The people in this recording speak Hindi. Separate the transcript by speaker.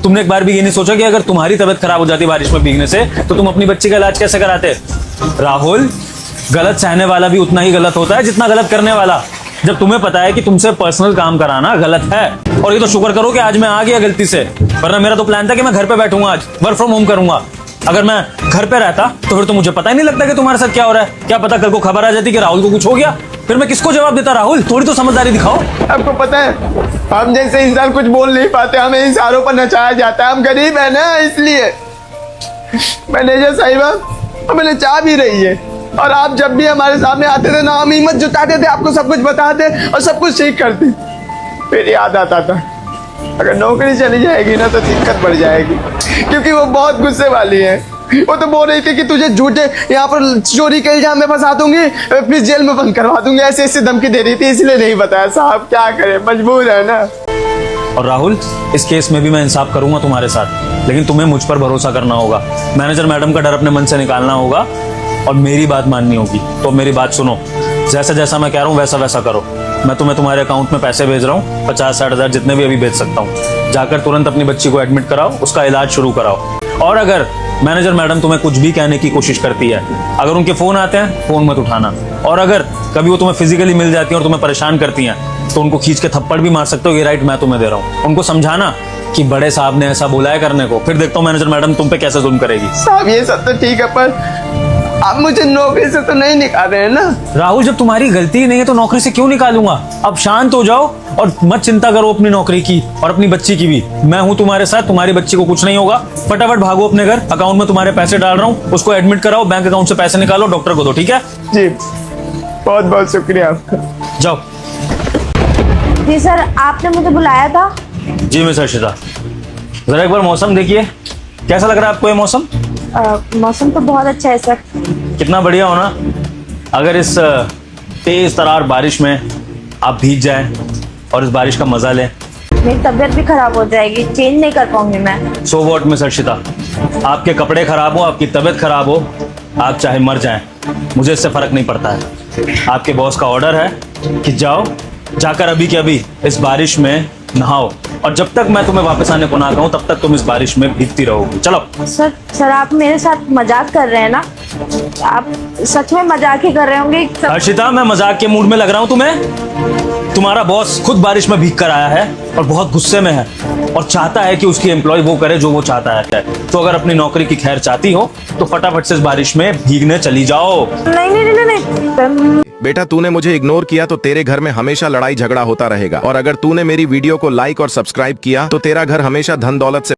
Speaker 1: तुमने एक बार भी ये नहीं सोचा कि अगर तुम्हारी तबीयत खराब हो जाती बारिश में भीगने से तो तुम अपनी बच्ची का इलाज कैसे कराते? राहुल, गलत सहने वाला भी उतना ही गलत होता है जितना गलत करने वाला। जब तुम्हें पता है कि तुमसे पर्सनल काम कराना गलत है, और ये तो शुक्र करो कि आज मैं आ गया गलती से, वरना मेरा तो प्लान था कि मैं घर पे बैठूंगा, आज वर्क फ्रॉम होम करूंगा। अगर मैं घर पे रहता तो फिर तो मुझे पता ही नहीं लगता कि तुम्हारे साथ क्या हो रहा है। क्या पता कल को खबर आ जाती कि राहुल को कुछ हो गया, फिर मैं किसको जवाब देता? राहुल, थोड़ी तो समझदारी दिखाओ।
Speaker 2: आपको पता है, हम जैसे इंसान कुछ बोल नहीं पाते, हमें इशारों पर नचाया जाता है। हम गरीब है ना, इसलिए। मैनेजर साहिबा, हमें नचा भी रही है, और आप जब भी हमारे सामने आते थे ना, हम हिम्मत जुटाते थे, आपको सब कुछ बताते और सब कुछ ठीक करते। फिर याद आता था, अगर नौकरी चली जाएगी ना तो दिक्कत बढ़ जाएगी, क्योंकि वो बहुत गुस्से वाली है। वो तो बोल रही थी कि तुझे झूठे यहाँ पर चोरी के इल्जाम में फंसा दूंगी, फिर जेल में बंद करवा दूंगी, ऐसे ऐसे धमकी दे रही थी, इसलिए नहीं बताया। साहब क्या करें, मजबूर है ना।
Speaker 1: और राहुल, इस केस में भी मैं इंसाफ करूंगा तुम्हारे साथ, लेकिन तुम्हें मुझ पर भरोसा करना होगा। मैनेजर मैडम का डर अपने मन से निकालना होगा और मेरी बात माननी होगी। तो मेरी बात सुनो, जैसा जैसा मैं कह रहा हूँ वैसा वैसा करो। मैं तुम्हें तुम्हारे अकाउंट में पैसे भेज रहा हूँ, 50-60 हजार जितने भी अभी भेज सकता हूँ। जाकर तुरंत अपनी बच्ची को एडमिट कराओ, उसका इलाज शुरू कराओ। और अगर मैनेजर मैडम तुम्हें कुछ भी कहने की कोशिश करती है, अगर उनके फोन आते हैं, फोन मत उठाना। और अगर कभी वो तुम्हें फिजिकली मिल जाती हैं और तुम्हें परेशान करती हैं, तो उनको खींच के थप्पड़ भी मार सकते हो। ये राइट मैं तुम्हें दे रहा हूँ। उनको समझाना कि बड़े साहब ने ऐसा बोला है करने को, फिर देखता हूँ मैनेजर मैडम तुम पे कैसे जुल्म करेगी।
Speaker 2: साहब ये सब तो ठीक है, पर आप मुझे नौकरी से तो नहीं निकाल रहे हैं ना?
Speaker 1: राहुल, जब तुम्हारी गलती ही नहीं है तो नौकरी से क्यों निकालूंगा? अब शांत हो जाओ और मत चिंता करो अपनी नौकरी की और अपनी बच्ची की भी। मैं हूं तुम्हारे साथ, तुम्हारी बच्ची को कुछ नहीं होगा। फटाफट भागो अपने घर, अकाउंट में तुम्हारे पैसे डाल रहा हूँ, उसको एडमिट कराओ, बैंक अकाउंट से पैसे निकालो, डॉक्टर को दो, ठीक है?
Speaker 2: जी, बहुत बहुत शुक्रिया आपका।
Speaker 1: जाओ।
Speaker 3: जी सर, आपने मुझे बुलाया था।
Speaker 1: जी मिस हर्षिता, जरा एक बार मौसम देखिए, कैसा लग रहा है आपको ये मौसम?
Speaker 3: मौसम तो बहुत अच्छा है सर।
Speaker 1: कितना बढ़िया हो ना। अगर इस तेज तरार बारिश में आप भीग जाएं और इस बारिश का मजा लें।
Speaker 3: मेरी तबीयत भी खराब हो जाएगी, चेंज नहीं कर पाऊंगी मैं।
Speaker 1: सो व्हाट मिस हर्षिता, आपके कपड़े खराब हो, आपकी तबीयत खराब हो, आप चाहे मर जाएं, मुझे इससे फर्क नहीं पड़ता है। आपके बॉस का ऑर्डर है कि जाओ, जाकर अभी के अभी इस बारिश में नहाओ, और जब तक मैं तुम्हें वापस आने को ना कहूं तब तक तुम इस बारिश में भीगती रहोगी। चलो।
Speaker 3: सर आप मेरे साथ मजाक कर रहे हैं ना? आप सच में मजाक ही कर रहे होंगे?
Speaker 1: हर्षिता, मैं मजाक के मूड में लग रहा हूं तुम्हें? तुम्हारा बॉस खुद बारिश में भीग कर आया है और बहुत गुस्से में है और चाहता है कि उसकी एम्प्लॉय वो करे जो वो चाहता है। तो अगर अपनी नौकरी की खैर चाहती हो तो फटाफट से इस बारिश में भीगने चली जाओ।
Speaker 3: नहीं।
Speaker 4: बेटा, तूने मुझे इग्नोर किया तो तेरे घर में हमेशा लड़ाई झगड़ा होता रहेगा, और अगर तूने मेरी वीडियो को लाइक और सब्सक्राइब किया तो तेरा घर हमेशा धन दौलत से